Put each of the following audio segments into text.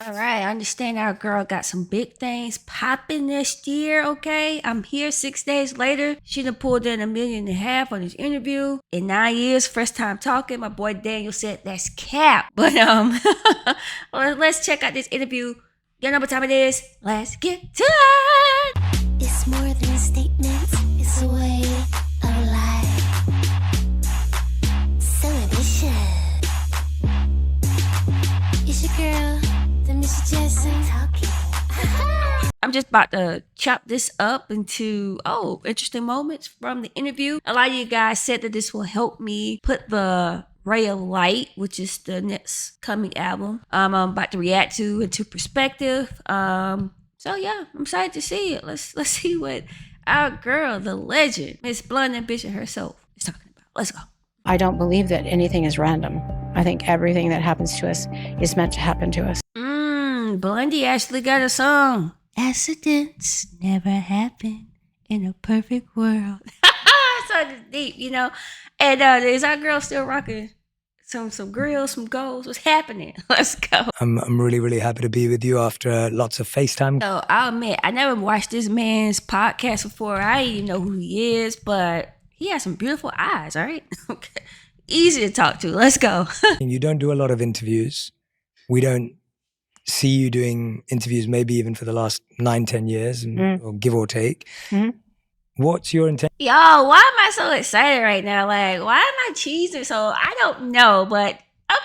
All right, I understand our girl got some big things popping next year, okay? I'm here 6 days later. She done pulled in $1.5 million on this interview. In 9 years, first time talking, my boy Daniel said that's cap. But well, let's check out this interview. You know what time it is? Let's get to it! It's more than statements, it's a way of life. Celebration. It's your girl, the Miss Jessie talking. I'm just about to chop this up into, interesting moments from the interview. A lot of you guys said that this will help me put the Ray of Light, which is the next coming album I'm about to react to, into perspective. So yeah, I'm excited to see it. Let's see what our girl, the legend, Miss Blunt Ambition herself is talking about. Let's go. I don't believe that anything is random. I think everything that happens to us is meant to happen to us. Blondie actually got a song. Accidents never happen in a perfect world. So deep, you know. And is our girl still rocking some grills, some goals? What's happening? Let's go. I'm really, really happy to be with you after lots of FaceTime. So I'll admit, I never watched this man's podcast before. I didn't even know who he is, but he has some beautiful eyes, all right? Okay. Easy to talk to. Let's go. You don't do a lot of interviews. We don't see you doing interviews maybe even for the last 9-10 years, or give or take. What's your intent? Yo, why am I so excited right now? Like, why am I cheesing? So I don't know, but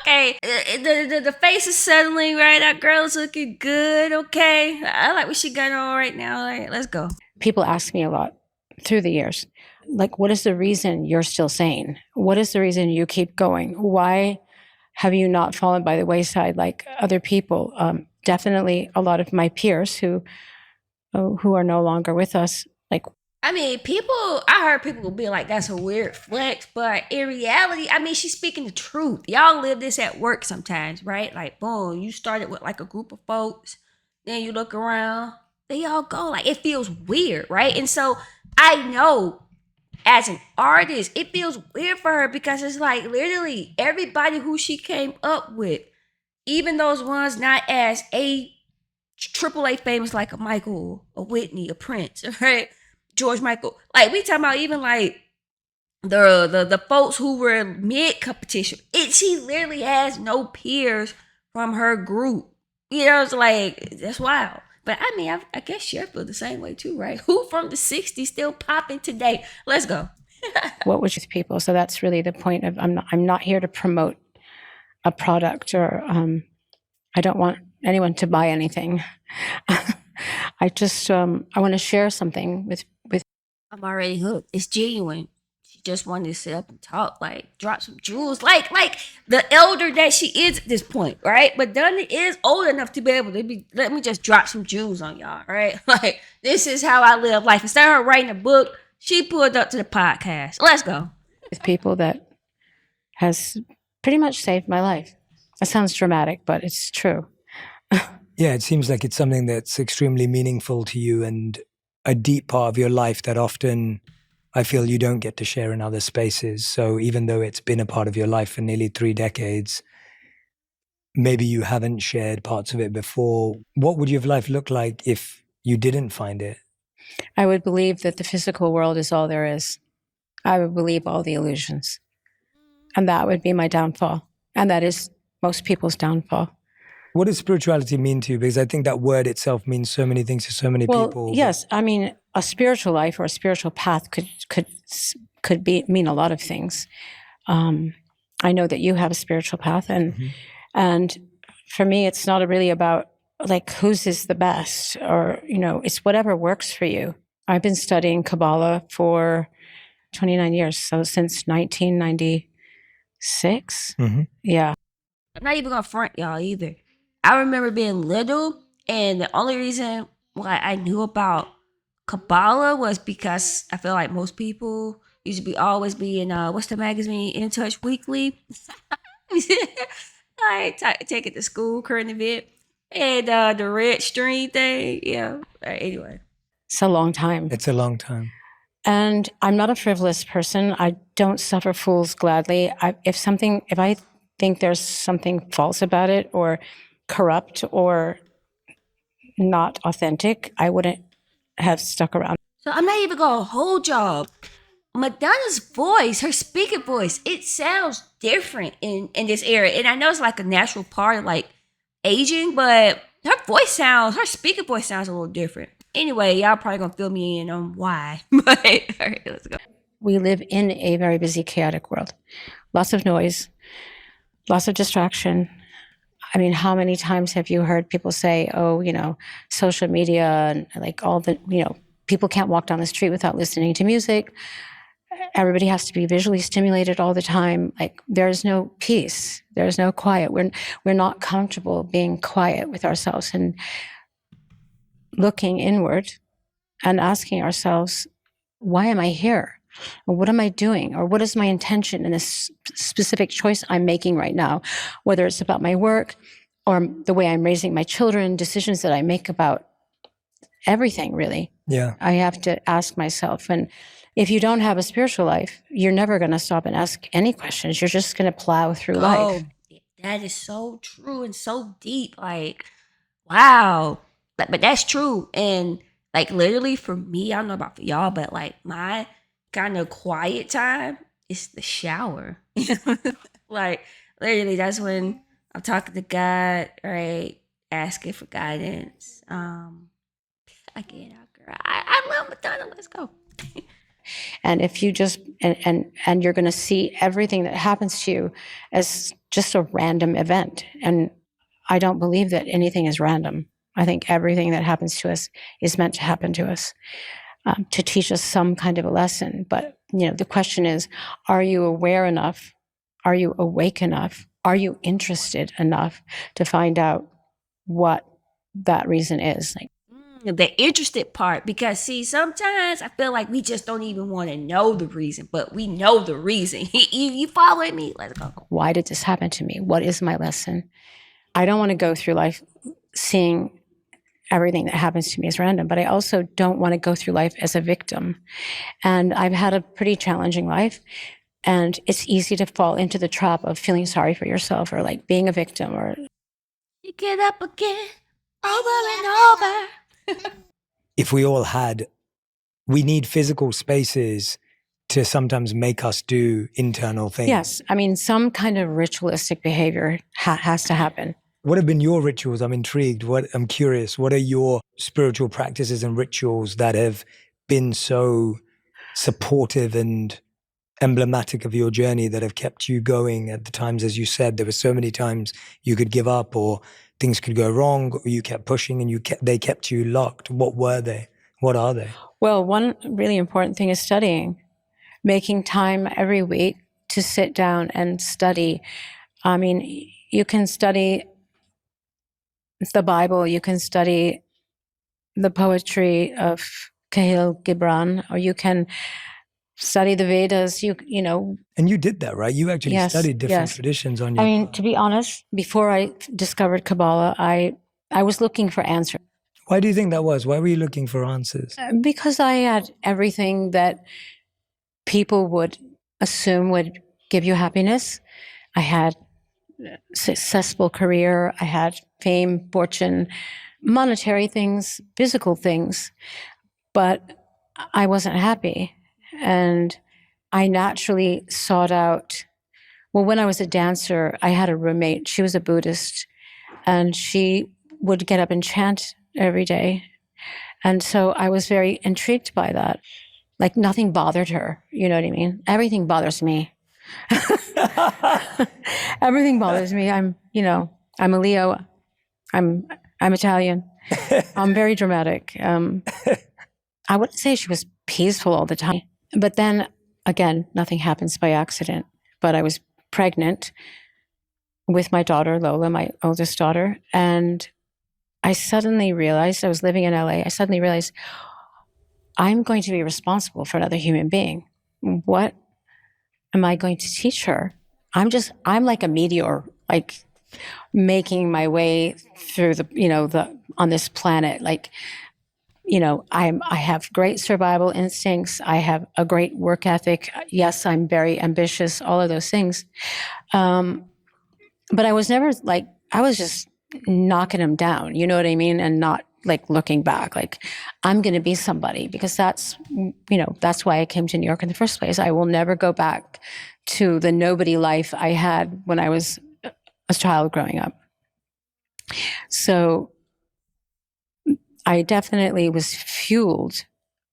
okay. The face is settling, right? That girl is looking good, okay? I like what she got on right now. Like, let's go. People ask me a lot through the years, like, what is the reason you're still sane? What is the reason you keep going? Why have you not fallen by the wayside like other people? Definitely a lot of my peers who are no longer with us, like, I mean, I heard people be like, that's a weird flex, but in reality, I mean, she's speaking the truth. Y'all live this at work sometimes, right? Like, boom, you started with like a group of folks, then you look around, they all go. Like, it feels weird, right? And so I know as an artist, it feels weird for her because it's like literally everybody who she came up with, even those ones not as AAA famous like a Michael, a Whitney, a Prince, right? George Michael. Like, we talking about even like the folks who were mid competition. She literally has no peers from her group. You know, it's like, that's wild. But I mean, I guess Cher feels the same way too, right? Who from the 60s still popping today? Let's go. what would you people? So that's really the point of, I'm not here to promote a product, or I don't want anyone to buy anything. I just, I want to share something with. I'm already hooked. It's genuine. She just wanted to sit up and talk, like drop some jewels, like the elder that she is at this point, right? But Donna is old enough to be able to be. Let me just drop some jewels on y'all, right? Like, this is how I live life. Instead of her writing a book, she pulled up to the podcast. Let's go. With people that has pretty much saved my life. That sounds dramatic, but it's true. Yeah, it seems like it's something that's extremely meaningful to you and a deep part of your life that often I feel you don't get to share in other spaces. So even though it's been a part of your life for nearly 3 decades, maybe you haven't shared parts of it before. What would your life look like if you didn't find it? I would believe that the physical world is all there is. I would believe all the illusions. And that would be my downfall. And that is most people's downfall. What does spirituality mean to you? Because I think that word itself means so many things to so many people. Yes, I mean, a spiritual life or a spiritual path could mean a lot of things. I know that you have a spiritual path, and for me, it's not really about like whose is the best, or it's whatever works for you. I've been studying Kabbalah for 29 years, so since 1996. Yeah. I'm not even gonna front y'all either. I remember being little, and the only reason why I knew about Kabbalah was because I feel like most people used to always be in what's the magazine, In Touch Weekly. I take it to school, current event, and the red string thing. Yeah. Anyway, it's a long time. It's a long time. And I'm not a frivolous person. I don't suffer fools gladly. If I think there's something false about it, or corrupt or not authentic, I wouldn't have stuck around. So I'm not even gonna hold y'all. Madonna's voice, her speaking voice, it sounds different in this era. And I know it's like a natural part of like aging, but her speaking voice sounds a little different. Anyway, y'all probably gonna fill me in on why. But all right, let's go. We live in a very busy, chaotic world. Lots of noise, lots of distraction. I mean, how many times have you heard people say, oh, social media and like all the, people can't walk down the street without listening to music. Everybody has to be visually stimulated all the time. Like there's no peace. There's no quiet. We're not comfortable being quiet with ourselves and looking inward and asking ourselves, why am I here? Or what am I doing? Or what is my intention in this specific choice I'm making right now? Whether it's about my work or the way I'm raising my children, decisions that I make about everything, really. Yeah. I have to ask myself. And if you don't have a spiritual life, you're never going to stop and ask any questions. You're just going to plow through life. That is so true and so deep. Like, wow. But that's true. And like literally for me, I don't know about for y'all, but like my kind of quiet time is the shower. Like literally that's when I'm talking to God, right? Asking for guidance. Again, girl, I love Madonna. Let's go. And if you just and you're going to see everything that happens to you as just a random event. And I don't believe that anything is random. I think everything that happens to us is meant to happen to us to teach us some kind of a lesson. But the question is, are you aware enough? Are you awake enough? Are you interested enough to find out what that reason is? Like, the interested part, because see, sometimes I feel like we just don't even want to know the reason, but we know the reason. You following me? Let's go. Why did this happen to me? What is my lesson? I don't want to go through life seeing everything that happens to me as random, but I also don't want to go through life as a victim. And I've had a pretty challenging life, and it's easy to fall into the trap of feeling sorry for yourself or like being a victim or you get up again over and over. If we all had, we need physical spaces to sometimes make us do internal things. Yes. I mean, some kind of ritualistic behavior has to happen. What have been your rituals? I'm intrigued. I'm curious. What are your spiritual practices and rituals that have been so supportive and emblematic of your journey that have kept you going at the times, as you said, there were so many times you could give up or things could go wrong, or you kept pushing and they kept you locked. What were they? What are they? Well, one really important thing is studying, making time every week to sit down and study. I mean, you can study the Bible, you can study the poetry of Kahlil Gibran, or you can study the Vedas, you know. And you did that, right? You actually studied different traditions on your I mean, to be honest, before I discovered Kabbalah, I was looking for answers. Why do you think that was? Why were you looking for answers? Because I had everything that people would assume would give you happiness. I had a successful career. I had fame, fortune, monetary things, physical things. But I wasn't happy. And I naturally sought out, well, when I was a dancer, I had a roommate. She was a Buddhist, and she would get up and chant every day. And so I was very intrigued by that. Like nothing bothered her, you know what I mean? Everything bothers me. Everything bothers me. I'm a Leo. I'm Italian. I'm very dramatic. I wouldn't say she was peaceful all the time. But then, again, nothing happens by accident. But I was pregnant with my daughter, Lola, my oldest daughter. And I suddenly realized, I was living in LA, I suddenly realized I'm going to be responsible for another human being. What am I going to teach her? I'm like a meteor, like making my way through on this planet. Like, I have great survival instincts. I have a great work ethic. Yes, I'm very ambitious, all of those things. But I was never I was just knocking them down, you know what I mean? And not like looking back, like I'm going to be somebody, because that's, that's why I came to New York in the first place. I will never go back to the nobody life I had when I was a child growing up. So I definitely was fueled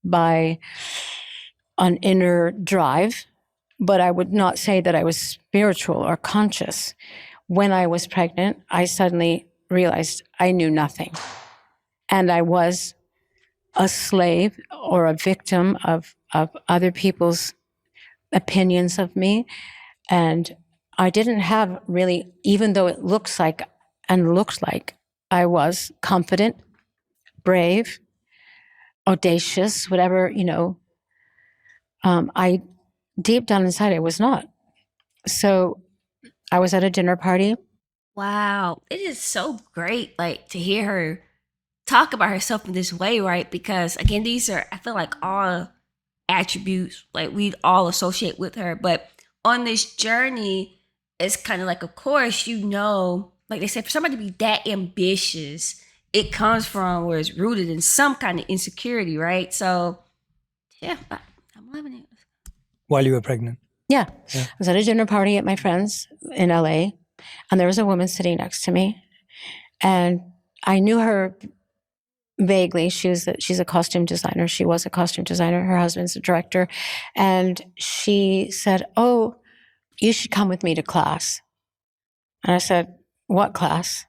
by an inner drive, but I would not say that I was spiritual or conscious. When I was pregnant, I suddenly realized I knew nothing. And I was a slave or a victim of other people's opinions of me. And I didn't have really, even though it looks like and looked like I was confident, brave, audacious, whatever, I deep down inside, I was not. So I was at a dinner party. Wow. It is so great, like, to hear her talk about herself in this way, right? Because again, these are, I feel like, all attributes like we'd all associate with her. But on this journey, it's kind of like, of course, like they said, for somebody to be that ambitious, it comes from where it's rooted in some kind of insecurity, right? So yeah, I'm loving it. While you were pregnant? Yeah. I was at a dinner party at my friend's in LA, and there was a woman sitting next to me, and I knew her vaguely. She's a costume designer. She was a costume designer. Her husband's a director. And she said, "Oh, you should come with me to class." And I said, "What class?"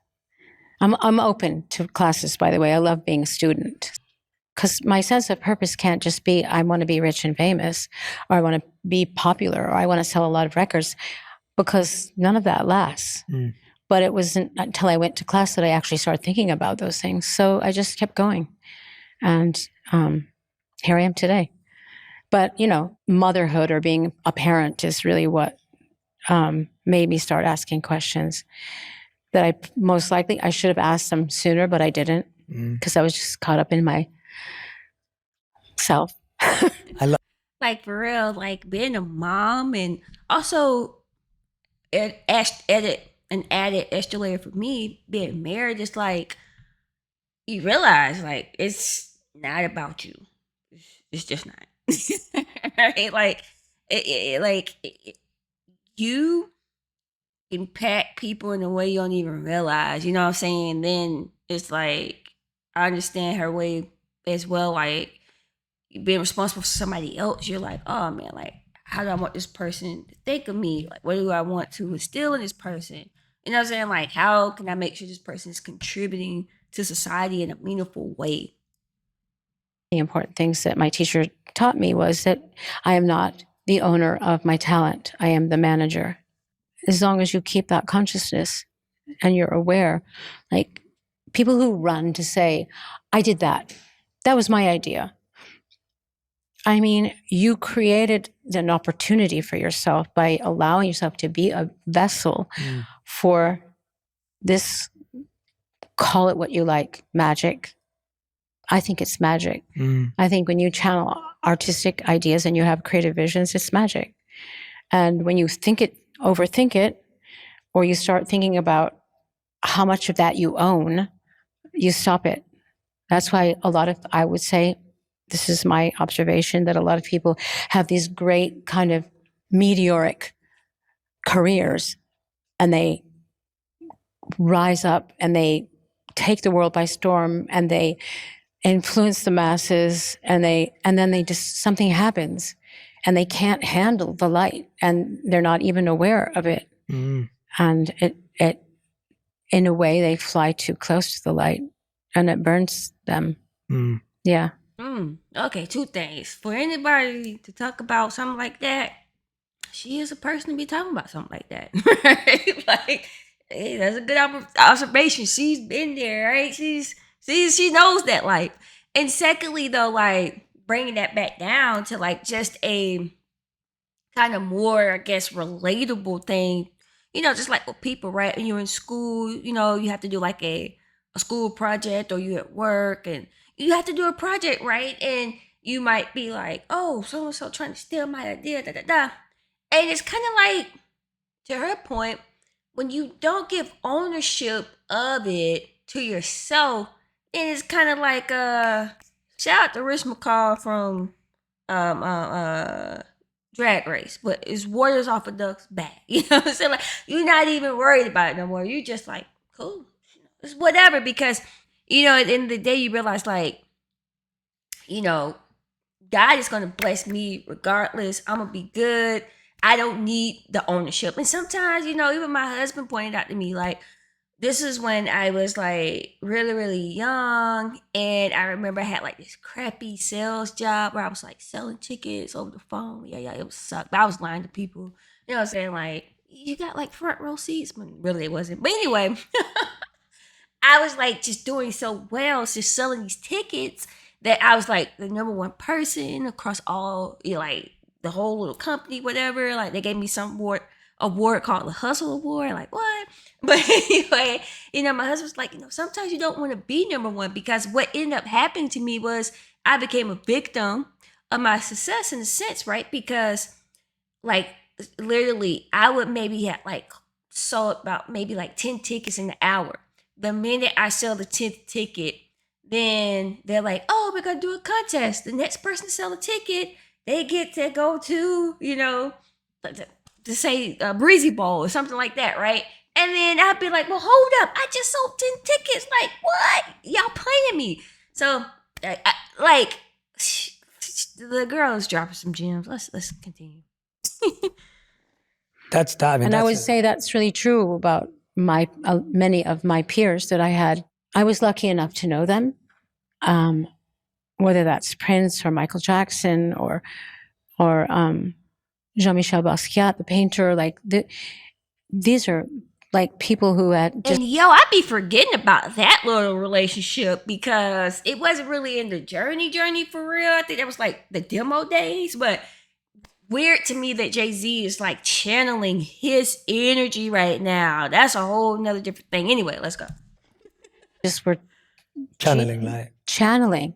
I'm open to classes, by the way. I love being a student, because my sense of purpose can't just be, I want to be rich and famous, or I want to be popular, or I want to sell a lot of records, because none of that lasts. But it wasn't until I went to class that I actually started thinking about those things. So I just kept going. And here I am today. But, motherhood or being a parent is really what made me start asking questions that I should have asked them sooner, but I didn't, because I was just caught up in myself. Like, for real, like being a mom, and also an added extra layer for me, being married, is like, you realize, like, it's not about you. It's just not. Right? Like, you impact people in a way you don't even realize. You know what I'm saying? Then it's like, I understand her way as well. Like, being responsible for somebody else, you're like, oh man, like, how do I want this person to think of me? Like, what do I want to instill in this person? You know what I'm saying? Like, how can I make sure this person is contributing to society in a meaningful way? The important things that my teacher taught me was that I am not the owner of my talent. I am the manager. As long as you keep that consciousness and you're aware, like people who run to say, I did that. That was my idea. I mean, you created an opportunity for yourself by allowing yourself to be a vessel for this, call it what you like, magic. I think it's magic. I think when you channel artistic ideas and you have creative visions, it's magic. And when you overthink it, or you start thinking about how much of that you own, you stop it. That's why I would say, this is my observation, that a lot of people have these great kind of meteoric careers, and they rise up and they take the world by storm, and they influence the masses, and then they just, something happens and they can't handle the light, and they're not even aware of it. And it in a way, they fly too close to the light and it burns them. Yeah. Okay, two things. For anybody to talk about something like that, she is a person to be talking about something like that. Right? Like, hey, that's a good observation. She's been there, right? She knows that life. And secondly, though, like, bringing that back down to like just a kind of more, I guess, relatable thing, just like with people, right? When you're in school, you have to do like a school project, or you at work and you have to do a project, right? And you might be like, oh, so-and-so trying to steal my idea, da, da, da. And it's kind of like, to her point, when you don't give ownership of it to yourself, then it's kind of like shout out to Rich McCall from um uh, uh Drag Race, but it's waters off a duck's back. You know what I'm saying? Like you're not even worried about it no more. You just like cool, it's whatever because at the end of the day you realize like you know God is gonna bless me regardless. I'm gonna be good. I don't need the ownership. And sometimes, even my husband pointed out to me, like, this is when I was like really, really young. And I remember I had like this crappy sales job where I was like selling tickets over the phone. Yeah, it was sucked. I was lying to people. You know what I'm saying? Like, you got like front row seats, but really it wasn't. But anyway, I was like just doing so well, just selling these tickets that I was like the number one person across all, like the whole little company, whatever. Like they gave me some award called the Hustle Award. Like what? But anyway, my husband's like, sometimes you don't want to be number one because what ended up happening to me was I became a victim of my success in a sense, right? Because like literally I would maybe have like sold about maybe like 10 tickets in an hour. The minute I sell the 10th ticket, then they're like, oh, we're going to do a contest. The next person to sell a ticket, they get to go to, to say a Breezy Bowl or something like that, right? And then I'd be like, well, hold up. I just sold 10 tickets. Like, what? Y'all playing me. So, like, the girl is dropping some gems. Let's continue. That's that. I mean, And I would that's say that's really true about many of my peers that I had. I was lucky enough to know them, whether that's Prince or Michael Jackson or Jean-Michel Basquiat, the painter. Like these are like people who had just. And I'd be forgetting about that little relationship because it wasn't really in the journey for real. I think that was like the demo days, but weird to me that Jay-Z is like channeling his energy right now. That's a whole nother different thing. Anyway, let's go. Just were channeling.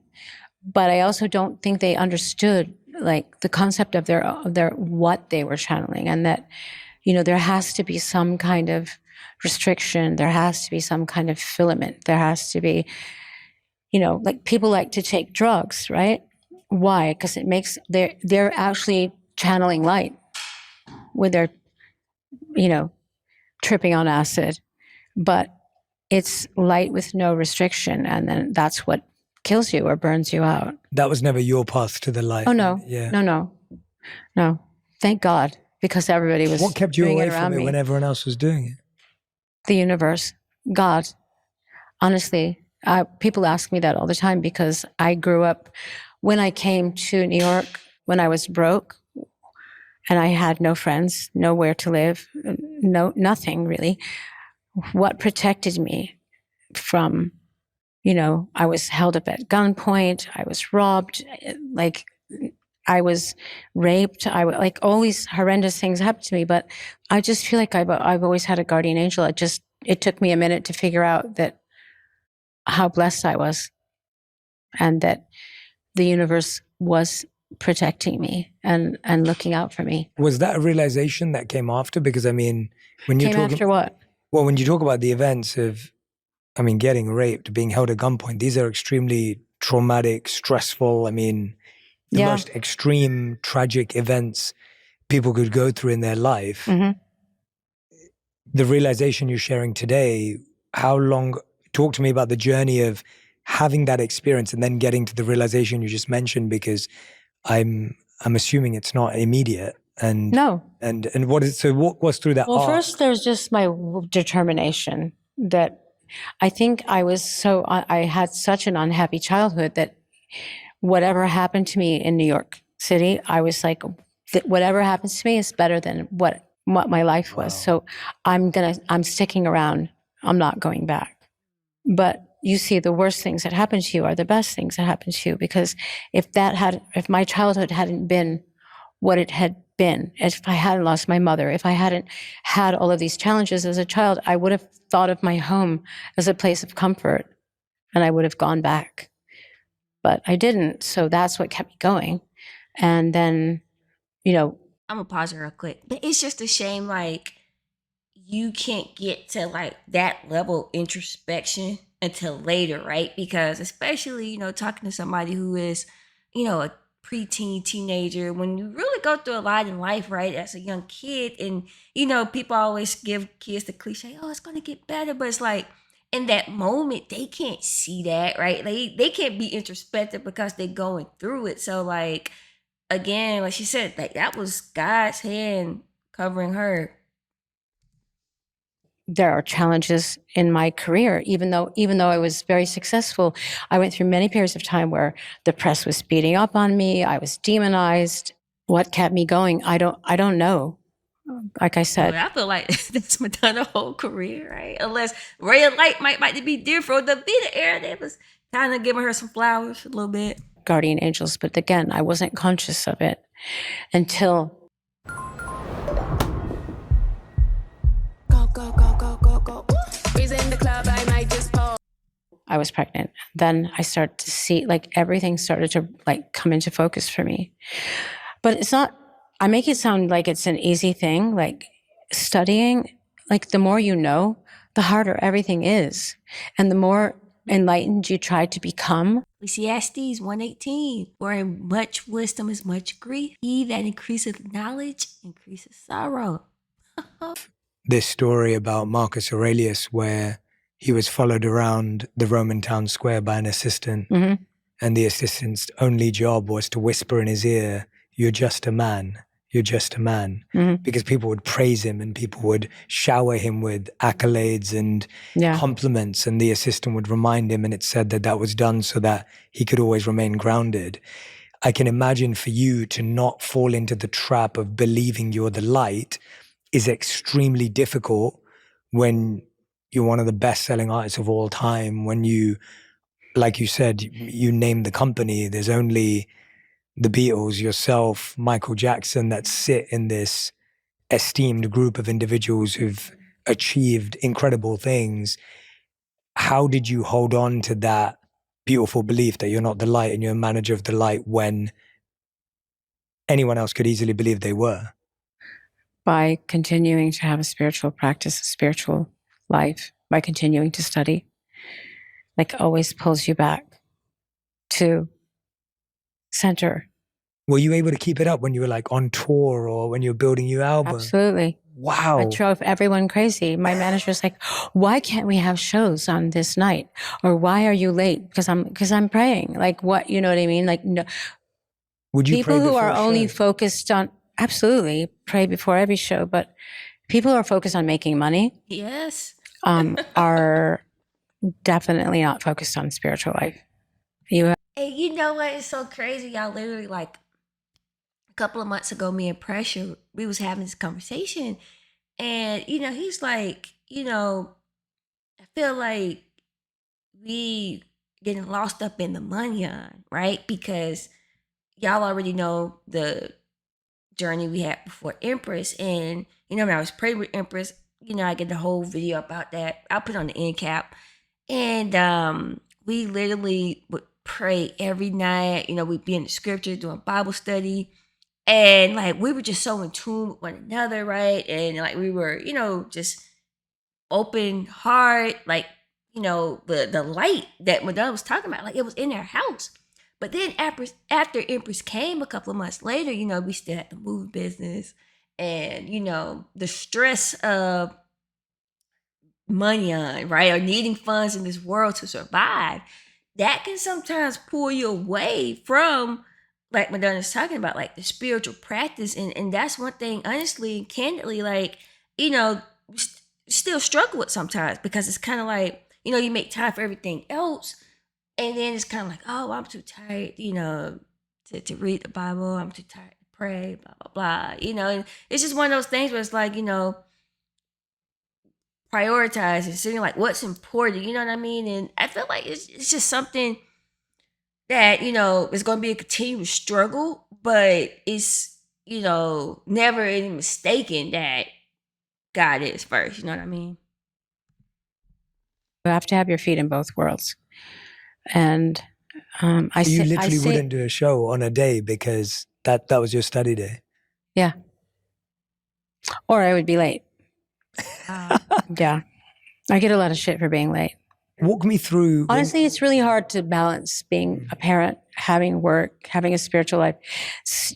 But I also don't think they understood like the concept of their what they were channeling, and that there has to be some kind of restriction, there has to be some kind of filament, there has to be like people like to take drugs, right? Why? Because it makes they're actually channeling light when they're tripping on acid, but it's light with no restriction, and then that's what kills you or burns you out. That was never your path to the light. Oh no. Yeah. No. Thank God, because everybody was. What kept you doing away it from around it me. when everyone else was doing it? The universe, God. Honestly, people ask me that all the time because I grew up when I came to New York when I was broke and I had no friends, nowhere to live, nothing really. What protected me from, I was held up at gunpoint, I was robbed, like I was raped, like all these horrendous things happened to me, but I just feel like I've always had a guardian angel. It took me a minute to figure out that how blessed I was and that the universe was protecting me and looking out for me. Was that a realization that came after? Because I mean, when you're talking after what? Well, when you talk about the events of, getting raped, being held at gunpoint, these are extremely traumatic, stressful. The most extreme, tragic events people could go through in their life. Mm-hmm. The realization you're sharing today, how long, talk to me about the journey of having that experience and then getting to the realization you just mentioned, because I'm assuming it's not immediate. And no. And what was through that? Well, arc? first there's just my determination that I think I had such an unhappy childhood that whatever happened to me in New York City, I was like, whatever happens to me is better than what my life was. Wow. So I'm sticking around. I'm not going back. But you see, the worst things that happen to you are the best things that happen to you, because if my childhood hadn't been what it had been, if I hadn't lost my mother, if I hadn't had all of these challenges as a child, I would have thought of my home as a place of comfort and I would have gone back. But I didn't. So that's what kept me going. And then, I'm gonna pause real quick. But it's just a shame, like, you can't get to like that level of introspection until later, right? Because especially, talking to somebody who is, a preteen, teenager, when you really go through a lot in life, right, as a young kid, and, people always give kids the cliche, oh, it's going to get better. But it's like, in that moment, they can't see that, right? They can't be introspective because they're going through it. So, like, again, like she said, like that was God's hand covering her. There are challenges in my career, even though I was very successful. I went through many periods of time where the press was beating up on me. I was demonized. What kept me going? I don't know. Like I said, I feel like that's Madonna's whole career, right? Unless Ray of Light might be different. The Vita era, they was kind of giving her some flowers a little bit. guardian angels, but again, I wasn't conscious of it until I was pregnant. Then I started to see, like, everything started to like come into focus for me. But it's not, I make it sound like it's an easy thing, like studying, like the more you know, the harder everything is. And the more enlightened you try to become. Ecclesiastes 1:18, wherein much wisdom is much grief. He that increaseth knowledge increases sorrow. This story about Marcus Aurelius, where he was followed around the Roman town square by an assistant, Mm-hmm. and the assistant's only job was to whisper in his ear, "You're just a man. You're just a man." Mm-hmm. Because people would praise him and people would shower him with accolades and compliments, and the assistant would remind him, and it said that that was done so that he could always remain grounded. I can imagine for you to not fall into the trap of believing you're the light is extremely difficult when you're one of the best-selling artists of all time, when you, like you said, you name the company, there's only the Beatles, yourself, Michael Jackson, that sit in this esteemed group of individuals who've achieved incredible things. How did you hold on to that beautiful belief that you're not the light and you're a manager of the light when anyone else could easily believe they were? By continuing to have a spiritual practice, a spiritual life, by continuing to study, like always pulls you back to center. Were you able to keep it up when you were like on tour or when you were building your album? Absolutely. Wow. I drove everyone crazy. My manager was like, "Why can't we have shows on this night? Or why are you late?" Because I'm praying. Like, what, you know what I mean? Like, no. Would you People pray who are before a only show? focused on, absolutely, pray before every show, but people who are focused on making money Yes. are definitely not focused on spiritual life. And you know what? It's so crazy. Y'all literally like a couple of months ago, me and Pressure, we was having this conversation. And, he's like, I feel like we getting lost up in the money on, right? Because y'all already know the journey we had before Empress. And, when I was praying with Empress, I get the whole video about that. I'll put it on the end cap. And we literally would pray every night. We'd be in the scripture doing Bible study. And like we were just so in tune with one another, right? And like we were, just open heart, like, the light that Madonna was talking about, like it was in our house. But then after Empress came a couple of months later, we still had the movie business and, the stress of money on, right? Or needing funds in this world to survive. That can sometimes pull you away from, like Madonna's talking about, like the spiritual practice. And that's one thing, honestly, candidly, like, still struggle with sometimes because it's kind of like, you make time for everything else. And then it's kind of like, oh, I'm too tired, to read the Bible. I'm too tired to pray, blah, blah, blah. And it's just one of those things where it's like, prioritize and seeing like what's important, you know what I mean? And I feel like it's just something that, is going to be a continuous struggle, but it's, never any mistaken that God is first, you know what I mean? You have to have your feet in both worlds. And You literally wouldn't do a show on a day because that was your study day. Yeah. Or I would be late. Yeah. I get a lot of shit for being late. Walk me through. Honestly, it's really hard to balance being a parent, having work, having a spiritual life.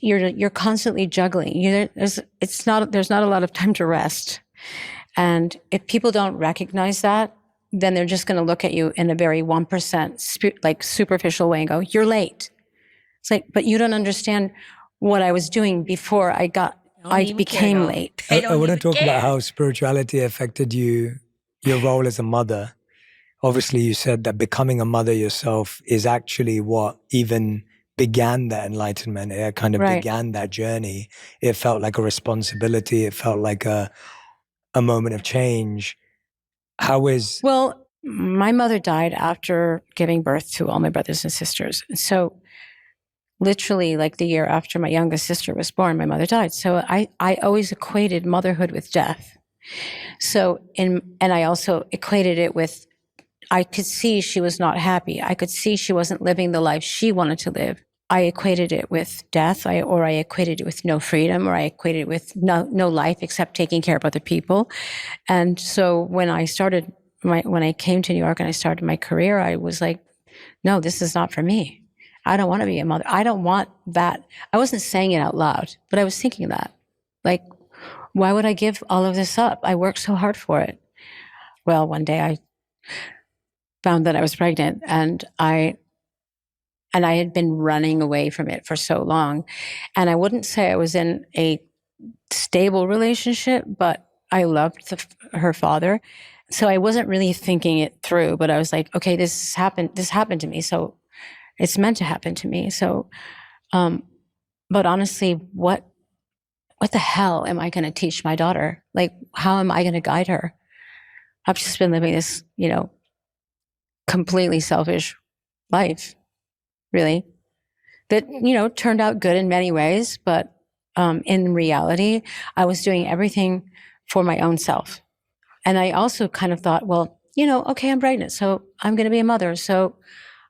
You're constantly juggling. There's not a lot of time to rest. And if people don't recognize that, then they're just going to look at you in a very 1% like superficial way and go, "You're late." It's like, but you don't understand what I was doing before I became late. I want to talk about how spirituality affected you, your role as a mother. Obviously, you said that becoming a mother yourself is actually what even began that enlightenment. It kind of began that journey. It felt like a responsibility. It felt like a moment of change. Well, my mother died after giving birth to all my brothers and sisters. So literally like the year after my youngest sister was born, my mother died. So I always equated motherhood with death. And I also equated it with, I could see she was not happy. I could see she wasn't living the life she wanted to live. I equated it with death, or I equated it with no freedom, or I equated it with no life except taking care of other people. And so when I came to New York and I started my career, I was like, no, this is not for me. I don't want to be a mother. I don't want that. I wasn't saying it out loud, but I was thinking that. Like, why would I give all of this up? I worked so hard for it. Well, one day I found that I was pregnant, and I had been running away from it for so long. And I wouldn't say I was in a stable relationship, but I loved her father. So I wasn't really thinking it through, but I was like, okay, this happened to me. So it's meant to happen to me. So, but honestly, what the hell am I going to teach my daughter? Like, how am I going to guide her? I've just been living this, completely selfish life, really, that, turned out good in many ways. But in reality, I was doing everything for my own self. And I also kind of thought, well, okay, I'm pregnant, so I'm going to be a mother. So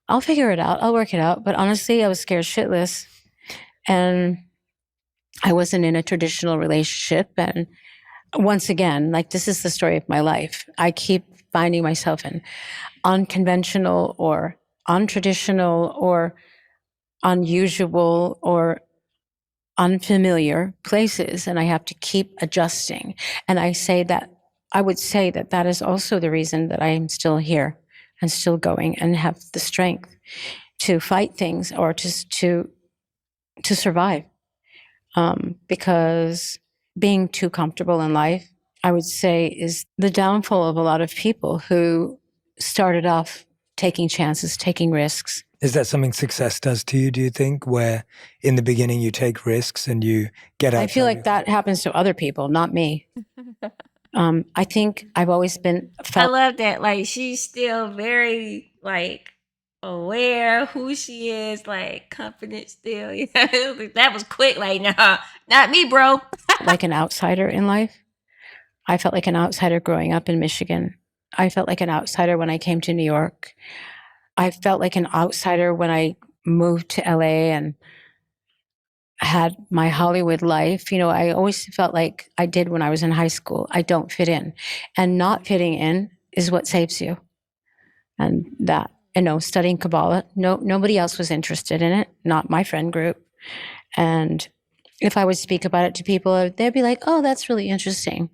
I'll figure it out. I'll work it out. But honestly, I was scared shitless. And I wasn't in a traditional relationship. And once again, like, this is the story of my life. I keep finding myself in unconventional or untraditional or unusual or unfamiliar places. And I have to keep adjusting. And I would say that is also the reason that I am still here and still going and have the strength to fight things or just to survive. Because being too comfortable in life, I would say, is the downfall of a lot of people who started off taking chances, taking risks. Is that something success does to you, do you think, where in the beginning you take risks and you get out? I feel like that happens to other people, not me. I think I've always been I love that. Like, she's still very, like, aware of who she is, like, confident still. That was quick. Like, nah, not me, bro. like an outsider in life. I felt like an outsider growing up in Michigan. I felt like an outsider when I came to New York. I felt like an outsider when I moved to LA and had my Hollywood life. I always felt like I did when I was in high school. I don't fit in. And not fitting in is what saves you. And that, studying Kabbalah, nobody else was interested in it, not my friend group. And if I would speak about it to people, they'd be like, oh, that's really interesting.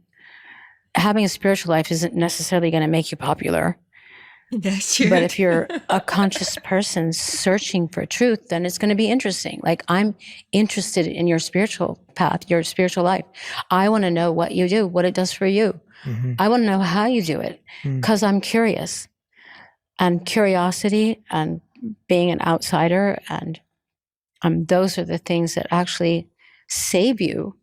Having a spiritual life isn't necessarily going to make you popular. That's true. But if you're a conscious person searching for truth, then it's going to be interesting. Like, I'm interested in your spiritual path, your spiritual life. I want to know what you do, what it does for you. Mm-hmm. I want to know how you do it because I'm curious. And curiosity and being an outsider, and those are the things that actually save you,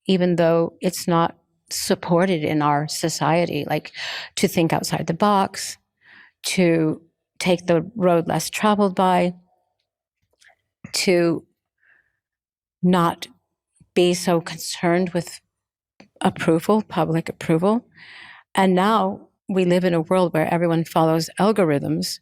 even though it's not supported in our society. Like, to think outside the box, to take the road less traveled by, to not be so concerned with approval, public approval. And now we live in a world where everyone follows algorithms,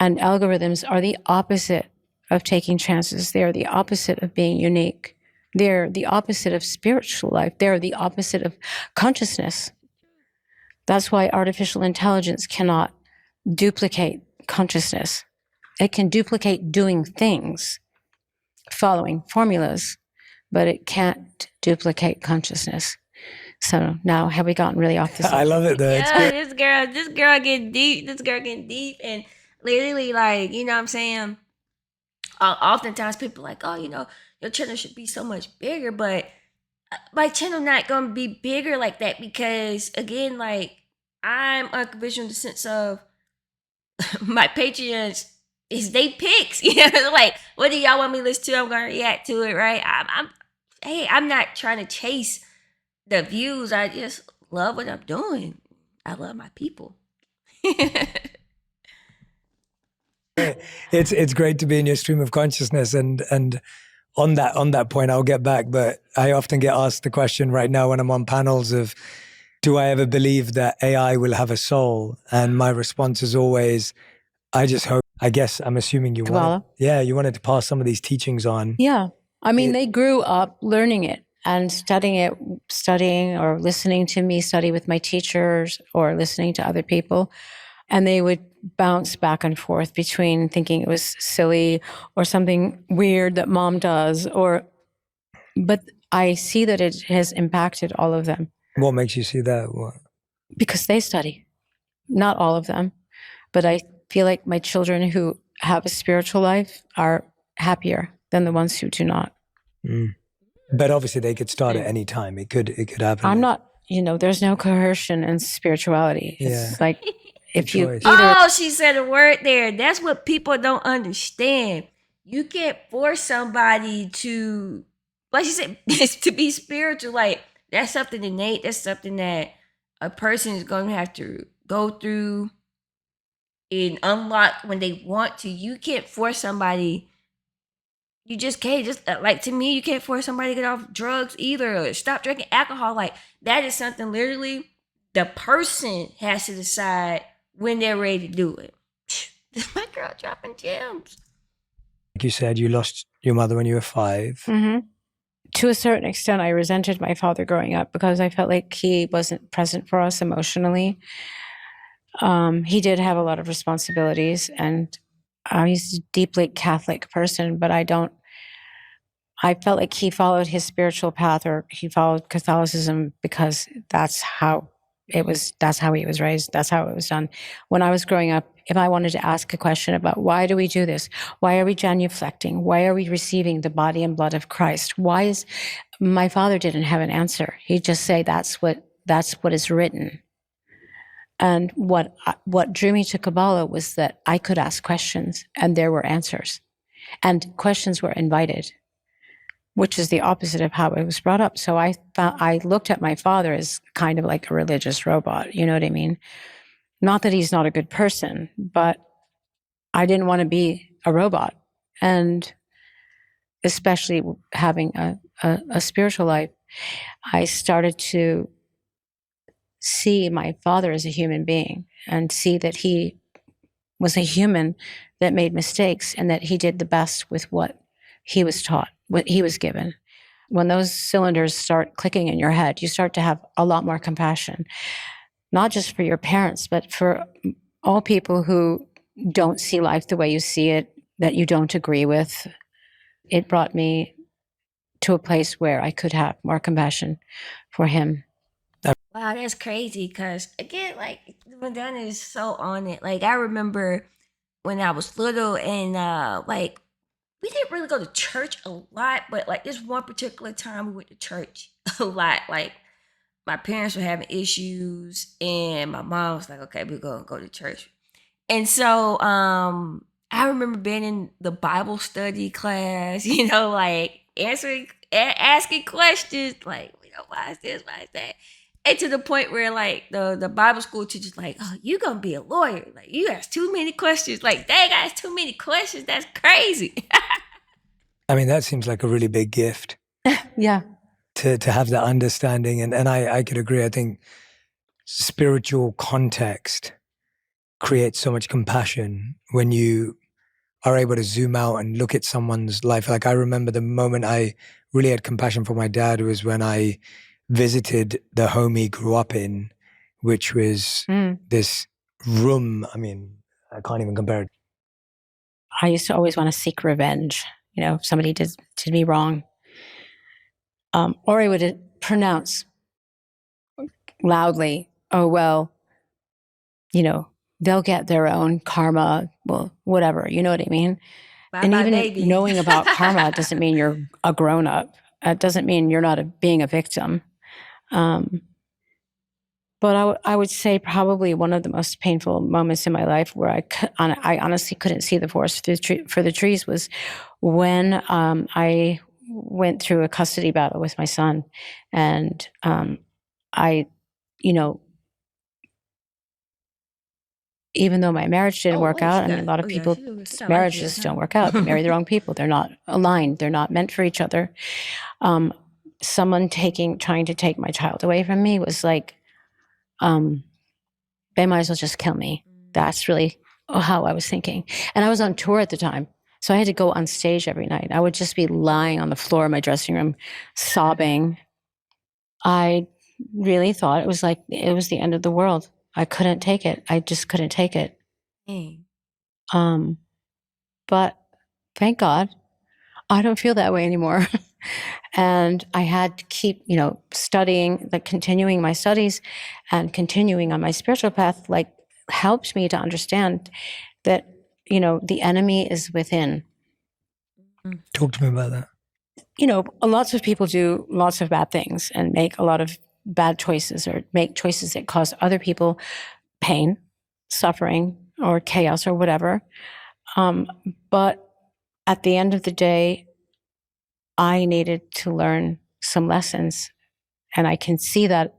and algorithms are the opposite of taking chances. They're the opposite of being unique. They're the opposite of spiritual life. They're the opposite of consciousness. That's why artificial intelligence cannot duplicate consciousness. It can duplicate doing things, following formulas, but it can't duplicate consciousness. So now, have we gotten really off the subject? I love it though. It's Yeah, good. this girl getting deep. This girl getting deep, and literally, like, you know what I'm saying? Oftentimes people like, oh, your channel should be so much bigger, but my channel not gonna be bigger like that because, again, like, I'm unconventional in the sense of my Patreons is they picks. Like, what do y'all want me to listen to? I'm gonna react to it, right? I'm not trying to chase the views. I just love what I'm doing. I love my people. It's great to be in your stream of consciousness, and on that point I'll get back, but I often get asked the question right now when I'm on panels of, do I ever believe that AI will have a soul? And my response is always, I just hope. I guess I'm assuming you Kabbalah. you wanted to pass some of these teachings on. Yeah. I mean, they grew up learning it and studying or listening to me study with my teachers or listening to other people. And they would bounce back and forth between thinking it was silly or something weird that mom does, but I see that it has impacted all of them. What makes you see that? What? Because they study. Not all of them, but I feel like my children who have a spiritual life are happier than the ones who do not. But obviously they could start at any time. It could happen. I'm not, there's no coercion in spirituality. It's like if you choice. Oh, she said a word there. That's what people don't understand. You can't force somebody to, like she said, to be spiritual. Like, that's something innate. That's something that a person is going to have to go through and unlock when they want to. You can't force somebody. You just can't. Just like, to me, you can't force somebody to get off drugs either or stop drinking alcohol. Like, that is something literally the person has to decide when they're ready to do it. My girl dropping gems. Like you said, you lost your mother when you were 5. Mm-hmm. To a certain extent, I resented my father growing up because I felt like he wasn't present for us emotionally. He did have a lot of responsibilities, and he's a deeply Catholic person, but I felt like he followed his spiritual path, or he followed Catholicism because that's how he was raised. That's how it was done. When I was growing up, if I wanted to ask a question about why do we do this? Why are we genuflecting? Why are we receiving the body and blood of Christ? My father didn't have an answer. He'd just say, that's what is written. And what drew me to Kabbalah was that I could ask questions and there were answers, and questions were invited, which is the opposite of how it was brought up. So I looked at my father as kind of like a religious robot. You know what I mean? Not that he's not a good person, but I didn't want to be a robot. And especially having a spiritual life, I started to see my father as a human being and see that he was a human that made mistakes and that he did the best with what he was taught, what he was given. When those cylinders start clicking in your head, you start to have a lot more compassion, not just for your parents, but for all people who don't see life the way you see it, that you don't agree with. It brought me to a place where I could have more compassion for him. Wow, that's crazy. Because, again, like, Madonna is so on it. Like, I remember when I was little and, like, we didn't really go to church a lot, but, like, this one particular time we went to church a lot. Like, my parents were having issues and my mom was like, okay, we're going to go to church. And so I remember being in the Bible study class, like asking questions, like, why is this, why is that? And to the point where, like, the Bible school teacher's like, oh, you're going to be a lawyer. Like, you ask too many questions. Like, dang, I asked too many questions. That's crazy. I mean, that seems like a really big gift. Yeah. To have that understanding. And I could agree. I think spiritual context creates so much compassion when you are able to zoom out and look at someone's life. Like, I remember the moment I really had compassion for my dad was when I visited the home he grew up in, which was this room. I mean, I can't even compare it. I used to always want to seek revenge. You know, if somebody did me wrong. Or I would pronounce loudly, oh, well, you know, they'll get their own karma, well, whatever, you know what I mean? Bye And bye, even baby. knowing about karma doesn't mean you're a grown-up. It doesn't mean you're not being a victim. But I would say probably one of the most painful moments in my life where I honestly couldn't see the forest for the trees was when I went through a custody battle with my son. And I, you know, even though my marriage didn't work out, I mean, a lot of people, marriages don't work out. They marry the wrong people. They're not aligned. They're not meant for each other. Someone trying to take my child away from me was like, they might as well just kill me. That's really how I was thinking. And I was on tour at the time. So I had to go on stage every night. I would just be lying on the floor of my dressing room, sobbing. I really thought it was the end of the world. I couldn't take it. I just couldn't take it. But thank God, I don't feel that way anymore. And I had to keep, you know, studying, like continuing my studies and continuing on my spiritual path, like helped me to understand that, you know, the enemy is within. Talk to me about that. You know, lots of people do lots of bad things and make a lot of bad choices or make choices that cause other people pain, suffering, or chaos or whatever. But at the end of the day, I needed to learn some lessons, and I can see that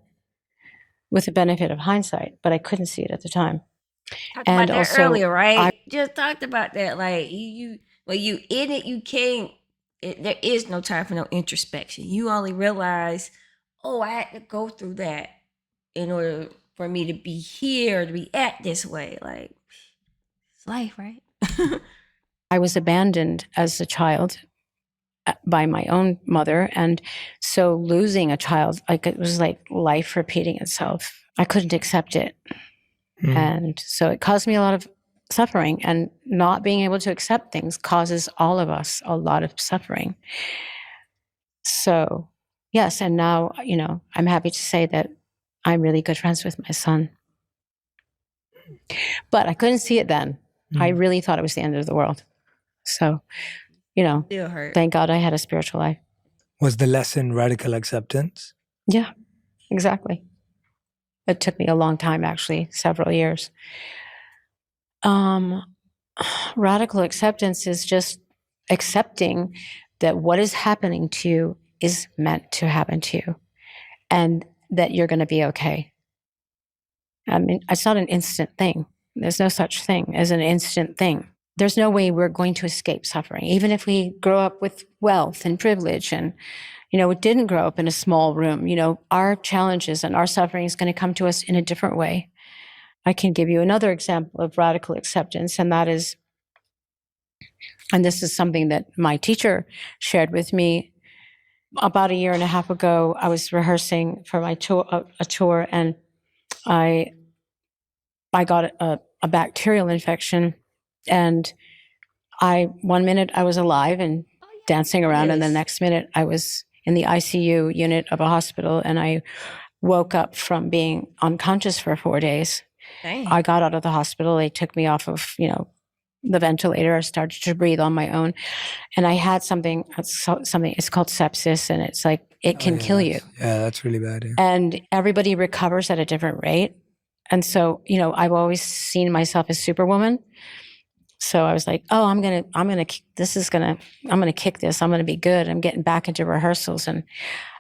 with the benefit of hindsight, but I couldn't see it at the time. Talked about that earlier, right? Just talked about that. Like when you in it, you can't. There is no time for no introspection. You only realize, oh, I had to go through that in order for me to be here, to be at this way. Like it's life, right? I was abandoned as a child by my own mother. And so losing a child, like it was like life repeating itself. I couldn't accept it. And so it caused me a lot of suffering, and not being able to accept things causes all of us a lot of suffering. So yes. And now, you know, I'm happy to say that I'm really good friends with my son, but I couldn't see it then. I really thought it was the end of the world. So, you know, Still hurt. Thank God I had a spiritual life. Was the lesson radical acceptance? Yeah, exactly. It took me a long time, actually, several years. Radical acceptance is just accepting that what is happening to you is meant to happen to you, and that you're going to be okay. I mean, it's not an instant thing. There's no such thing as an instant thing. There's no way we're going to escape suffering, even if we grow up with wealth and privilege and, you know, we didn't grow up in a small room. You know, our challenges and our suffering is going to come to us in a different way. I can give you another example of radical acceptance, and that is, and this is something that my teacher shared with me about a year and a half ago. I was rehearsing for my tour, a tour, and I got a bacterial infection. And 1 minute I was alive and dancing around, and the next minute I was in the ICU unit of a hospital, and I woke up from being unconscious for 4 days. Dang. I got out of the hospital. They took me off of, you know, the ventilator. I started to breathe on my own, and I had something. It's called sepsis, and it's like it can kill you. Yeah, that's really bad. Yeah. And everybody recovers at a different rate, and so, you know, I've always seen myself as Superwoman. So I was like, oh, I'm gonna kick this. I'm gonna be good. I'm getting back into rehearsals, and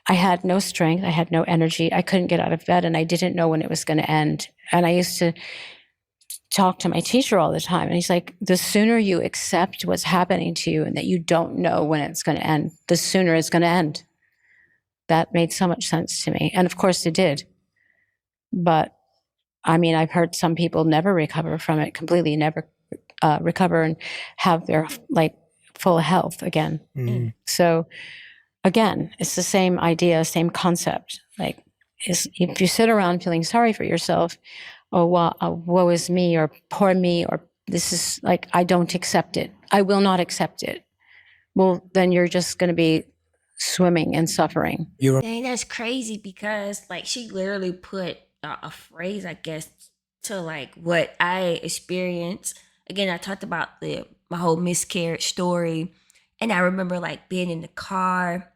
I had no strength. I had no energy. I couldn't get out of bed, and I didn't know when it was going to end. And I used to talk to my teacher all the time, and he's like, the sooner you accept what's happening to you and that you don't know when it's going to end, the sooner it's going to end. That made so much sense to me, and of course it did. But I mean, I've heard some people never recover from it completely, never recover and have their like full health again. So again, it's the same idea, same concept. Like is if you sit around feeling sorry for yourself, oh, woe is me, or poor me, or this is like, I don't accept it. I will not accept it. Well, then you're just going to be swimming in suffering. Dang, that's crazy because like she literally put a phrase, I guess, to like what I experienced. Again, I talked about my whole miscarriage story, and I remember like being in the car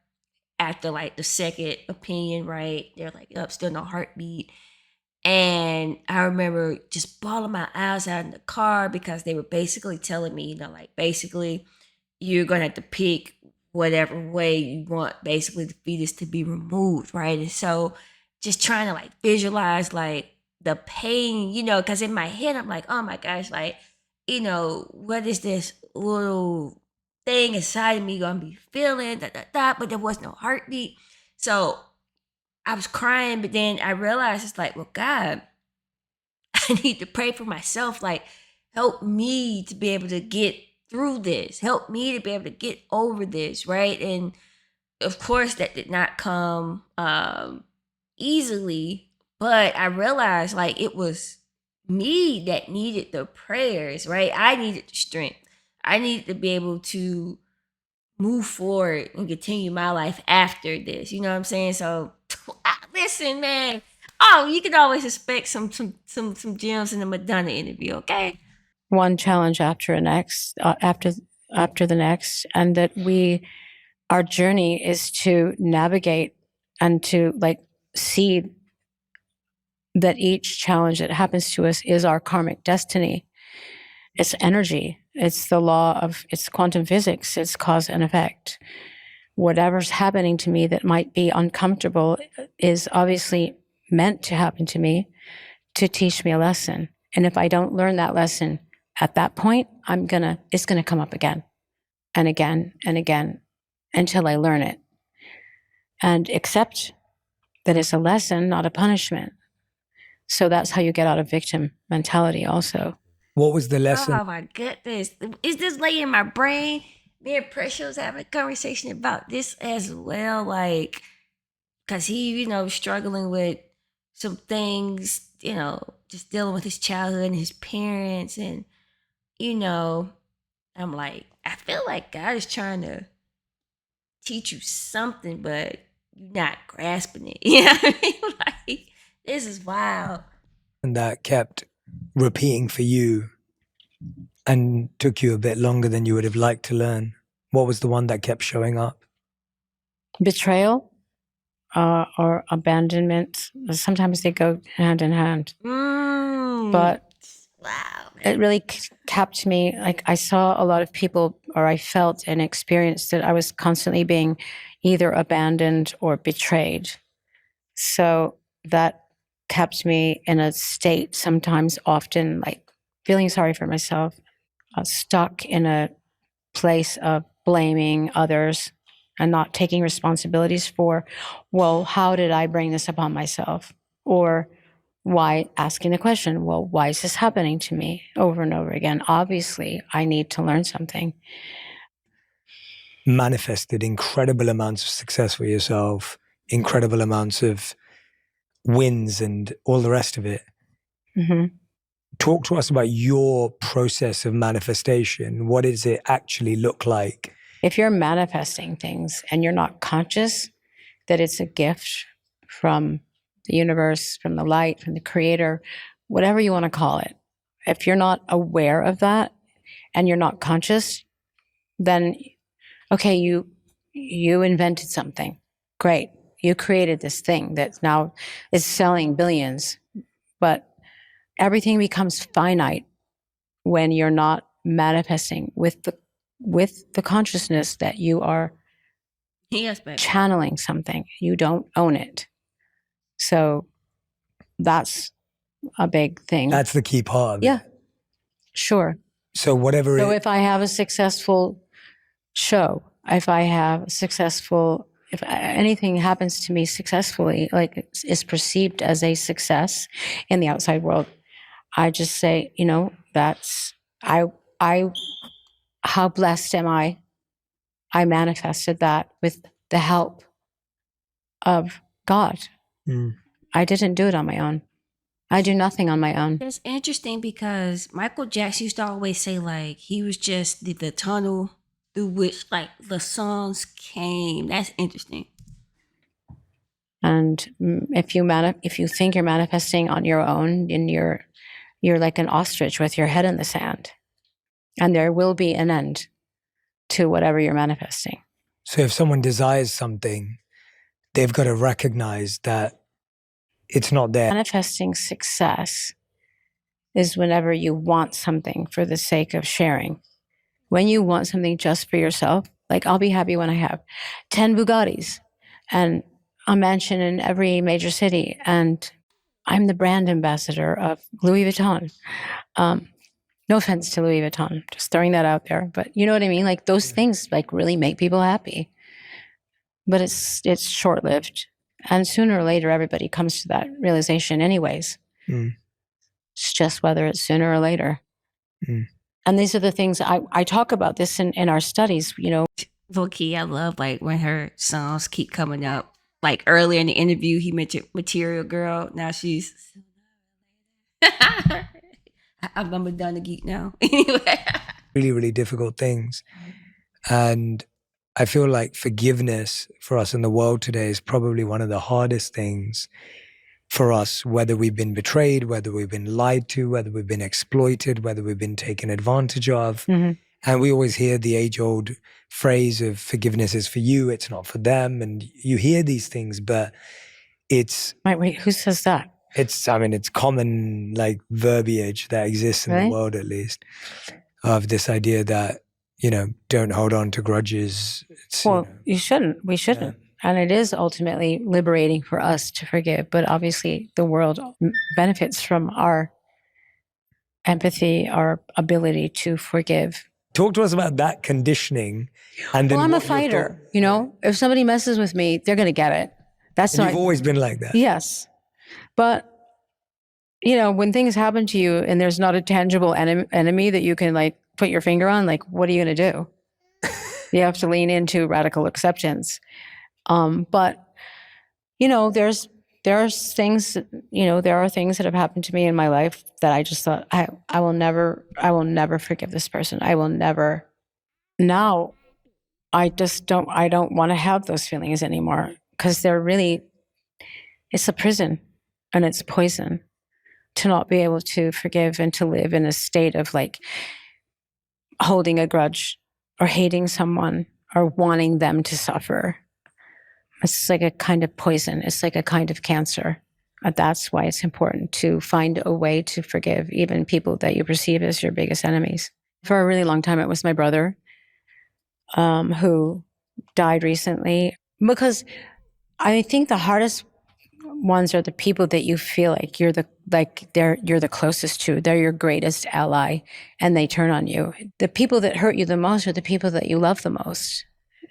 after like the second opinion, right? They're like, up, still no heartbeat. And I remember just bawling my eyes out in the car because they were basically telling me, like basically you're gonna have to pick whatever way you want basically the fetus to be removed, right? And so just trying to like visualize like the pain, because in my head I'm like, oh my gosh, like, what is this little thing inside of me gonna be feeling, but there was no heartbeat. So I was crying, but then I realized it's like, well, God, I need to pray for myself. Like, help me to be able to get through this. Help me to be able to get over this, right? And of course, that did not come easily, but I realized like it was me that needed the prayers, right? I needed the strength. I needed to be able to move forward and continue my life after this. You know what I'm saying? So listen, man. Oh, you can always expect some gems in the Madonna interview, okay? One challenge after the next, after the next, and that our journey is to navigate and to like see that each challenge that happens to us is our karmic destiny. It's energy. It's the law of, it's quantum physics. It's cause and effect. Whatever's happening to me that might be uncomfortable is obviously meant to happen to me to teach me a lesson. And if I don't learn that lesson at that point, it's gonna come up again and again and again until I learn it and accept that it's a lesson, not a punishment. So that's how you get out of victim mentality also. What was the lesson? Oh my goodness. Is this lady in my brain? Me and Precious was having a conversation about this as well. Like, because he, struggling with some things, just dealing with his childhood and his parents. And, I'm like, I feel like God is trying to teach you something, but you're not grasping it. You know what I mean? Like, this is wild. And that kept repeating for you and took you a bit longer than you would have liked to learn? What was the one that kept showing up? Betrayal or abandonment. Sometimes they go hand in hand. But wow, it really kept me, like I saw a lot of people, or I felt and experienced that I was constantly being either abandoned or betrayed. So that kept me in a state, sometimes often like feeling sorry for myself, stuck in a place of blaming others and not taking responsibilities for, well, how did I bring this upon myself? Or why, asking the question, well, why is this happening to me over and over again? Obviously, I need to learn something. Manifested incredible amounts of success for yourself, incredible amounts of wins and all the rest of it. Mm-hmm. Talk to us about your process of manifestation. What does it actually look like? If you're manifesting things and you're not conscious that it's a gift from the universe, from the light, from the creator, whatever you want to call it, if you're not aware of that and you're not conscious, then, okay, you invented something. Great. You created this thing that now is selling billions, but everything becomes finite when you're not manifesting with the consciousness that you are channeling something. You don't own it. So that's a big thing. That's the key part of it. Yeah, sure. So if I have a successful show, if anything happens to me successfully, like is perceived as a success in the outside world, I just say, that's, how blessed am I? I manifested that with the help of God. I didn't do it on my own. I do nothing on my own. That's interesting because Michael Jackson used to always say like he was just the tunnel through which like the songs came. That's interesting. And if you think you're manifesting on your own, and you're like an ostrich with your head in the sand, and there will be an end to whatever you're manifesting. So if someone desires something, they've got to recognize that it's not there. Manifesting success is whenever you want something for the sake of sharing. When you want something just for yourself, like I'll be happy when I have 10 Bugattis and a mansion in every major city, and I'm the brand ambassador of Louis Vuitton. No offense to Louis Vuitton, just throwing that out there. But you know what I mean? Like those things like really make people happy. But it's short-lived. And sooner or later, everybody comes to that realization anyways. It's just whether it's sooner or later. And these are the things I talk about this in our studies, you know. Low-key, I love like when her songs keep coming up. Like earlier in the interview, he mentioned Material Girl. Now she's... I'm a Madonna geek now. Anyway. Really, really difficult things. And I feel like forgiveness for us in the world today is probably one of the hardest things for us, whether we've been betrayed, whether we've been lied to, whether we've been exploited, whether we've been taken advantage of. And we always hear the age-old phrase of forgiveness is for you, it's not for them. And you hear these things, but it's... Wait, who says that? It's common like verbiage that exists in the world, at least, of this idea that, don't hold on to grudges. Well, you shouldn't. We shouldn't. Yeah. And it is ultimately liberating for us to forgive. But obviously the world benefits from our empathy, our ability to forgive. Talk to us about that conditioning. And I'm a fighter. If somebody messes with me, they're going to get it. You've always been like that. Yes. But, when things happen to you and there's not a tangible enemy that you can like put your finger on, like, what are you going to do? You have to lean into radical acceptance. But, there's things, there are things that have happened to me in my life that I just thought, I will never forgive this person. I will never. Now, I don't want to have those feelings anymore because it's a prison and it's poison to not be able to forgive and to live in a state of like holding a grudge or hating someone or wanting them to suffer. It's like a kind of poison. It's like a kind of cancer. That's why it's important to find a way to forgive even people that you perceive as your biggest enemies. For a really long time, it was my brother who died recently, because I think the hardest ones are the people that you feel like you're the closest to. They're your greatest ally, and they turn on you. The people that hurt you the most are the people that you love the most.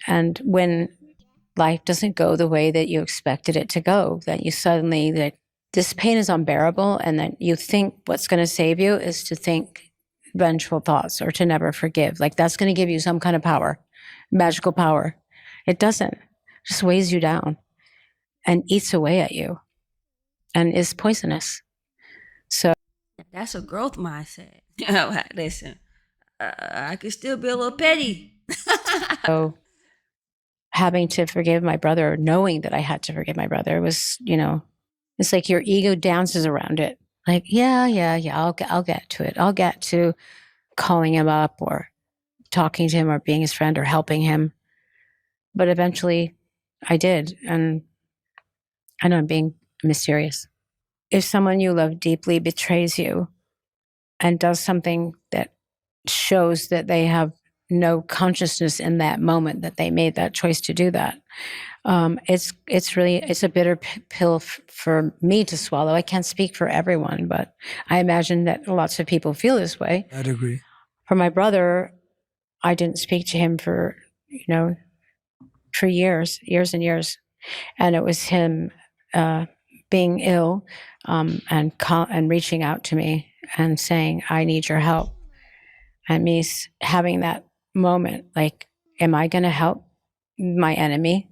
And when life doesn't go the way that you expected it to go, that you suddenly, that this pain is unbearable, and that you think what's going to save you is to think vengeful thoughts or to never forgive. Like that's going to give you some kind of power, magical power. It doesn't. It just weighs you down and eats away at you and is poisonous. So that's a growth mindset. Listen, I could still be a little petty. So having to forgive my brother, knowing that I had to forgive my brother was, it's like your ego dances around it. Like, yeah, I'll get to it. I'll get to calling him up or talking to him or being his friend or helping him. But eventually I did. And I know I'm being mysterious. If someone you love deeply betrays you and does something that shows that they have no consciousness in that moment that they made that choice to do that, it's a bitter pill for me to swallow. I can't speak for everyone, but I imagine that lots of people feel this way. I'd agree. For my brother, I didn't speak to him for years and years. And it was him being ill and reaching out to me and saying, I need your help. And me having that moment, like, am I going to help my enemy?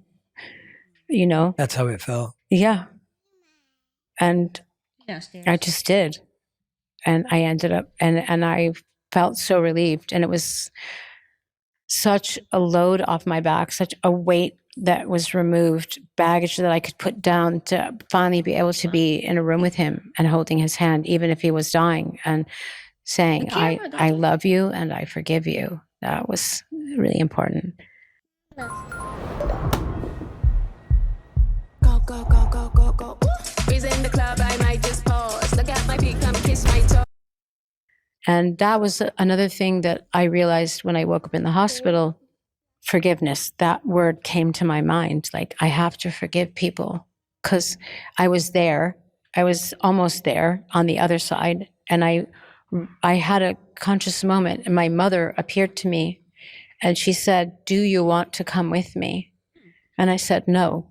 That's how it felt. Yeah. And Downstairs. I just did. And I ended up, and I felt so relieved. And it was such a load off my back, such a weight that was removed, baggage that I could put down to finally be able to be in a room with him and holding his hand, even if he was dying, and saying, I love you and I forgive you. That was really important. Go, go, go, go, go, go. Freeze in the club, I might just pause. Look at my feet, come kiss my toe. And that was another thing that I realized when I woke up in the hospital. Forgiveness, that word came to my mind. Like, I have to forgive people, because I was there. I was almost there on the other side. And I had a conscious moment, and my mother appeared to me and she said, do you want to come with me? And I said, no.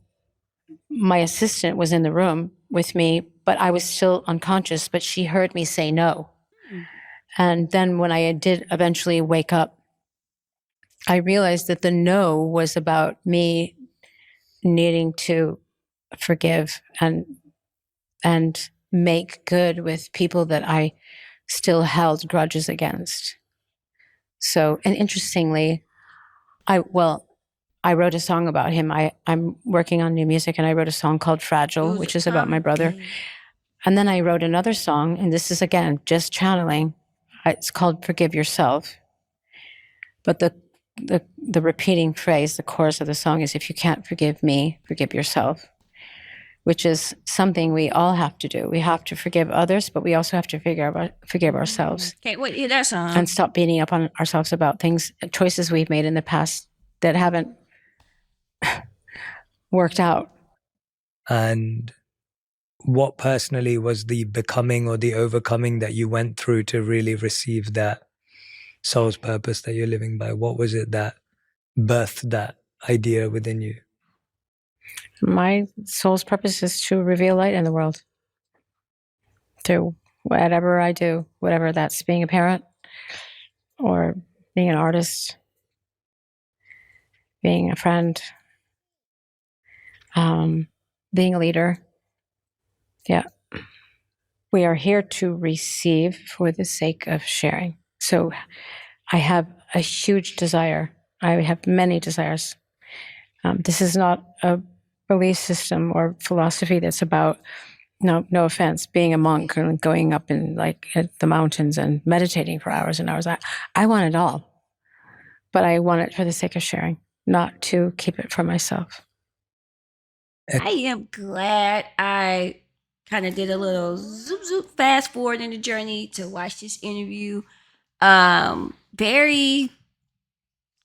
My assistant was in the room with me, but I was still unconscious, but she heard me say no. And then when I did eventually wake up, I realized that the no was about me needing to forgive and make good with people that I still held grudges against. So, and interestingly, I wrote a song about him. I'm working on new music, and I wrote a song called Fragile, which is about my brother. And then I wrote another song, and this is, again, just channeling. It's called Forgive Yourself. But the repeating phrase, the chorus of the song is, if you can't forgive me, forgive yourself, which is something we all have to do. We have to forgive others, but we also have to forgive ourselves. Can't wait to hear that song. And stop beating up on ourselves about choices we've made in the past that haven't worked out. And what personally was the becoming or the overcoming that you went through to really receive that soul's purpose that you're living by? What was it that birthed that idea within you? My soul's purpose is to reveal light in the world through whatever I do, whatever that's being a parent or being an artist, being a friend, being a leader. Yeah. We are here to receive for the sake of sharing. So I have a huge desire. I have many desires. This is not a belief system or philosophy that's about, no offense, being a monk and going up in like at the mountains and meditating for hours and hours. I want it all, but I want it for the sake of sharing, not to keep it for myself. I am glad I kind of did a little zoop fast forward in the journey to watch this interview. Very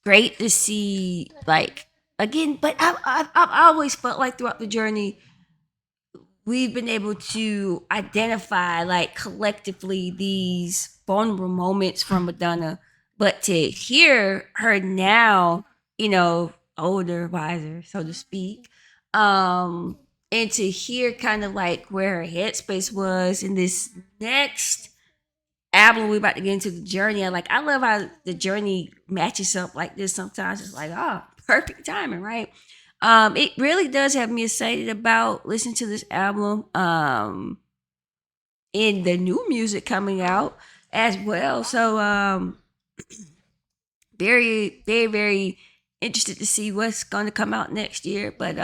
great to see, like, again, but I've always felt like throughout the journey we've been able to identify, like, collectively these vulnerable moments from Madonna, but to hear her now, older, wiser, so to speak, and to hear kind of like where her headspace was in this next album we're about to get into, the journey. I love how the journey matches up like this sometimes. It's like, perfect timing, right? It really does have me excited about listening to this album, and the new music coming out as well. So very, very, very interested to see what's going to come out next year. But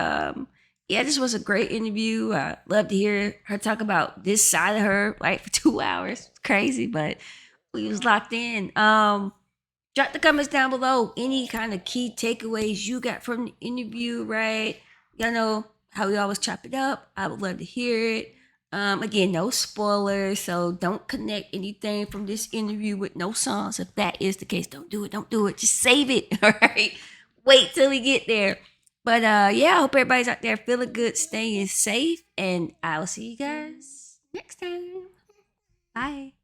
yeah, this was a great interview. I love to hear her talk about this side of her, like, for 2 hours. It's crazy, but we was locked in. Drop the comments down below. Any kind of key takeaways you got from the interview, right? Y'all know how we always chop it up. I would love to hear it. Again, no spoilers, so don't connect anything from this interview with no songs. If that is the case, don't do it. Just save it, all right? Wait till we get there. But yeah, I hope everybody's out there feeling good, staying safe, and I'll see you guys next time. Bye.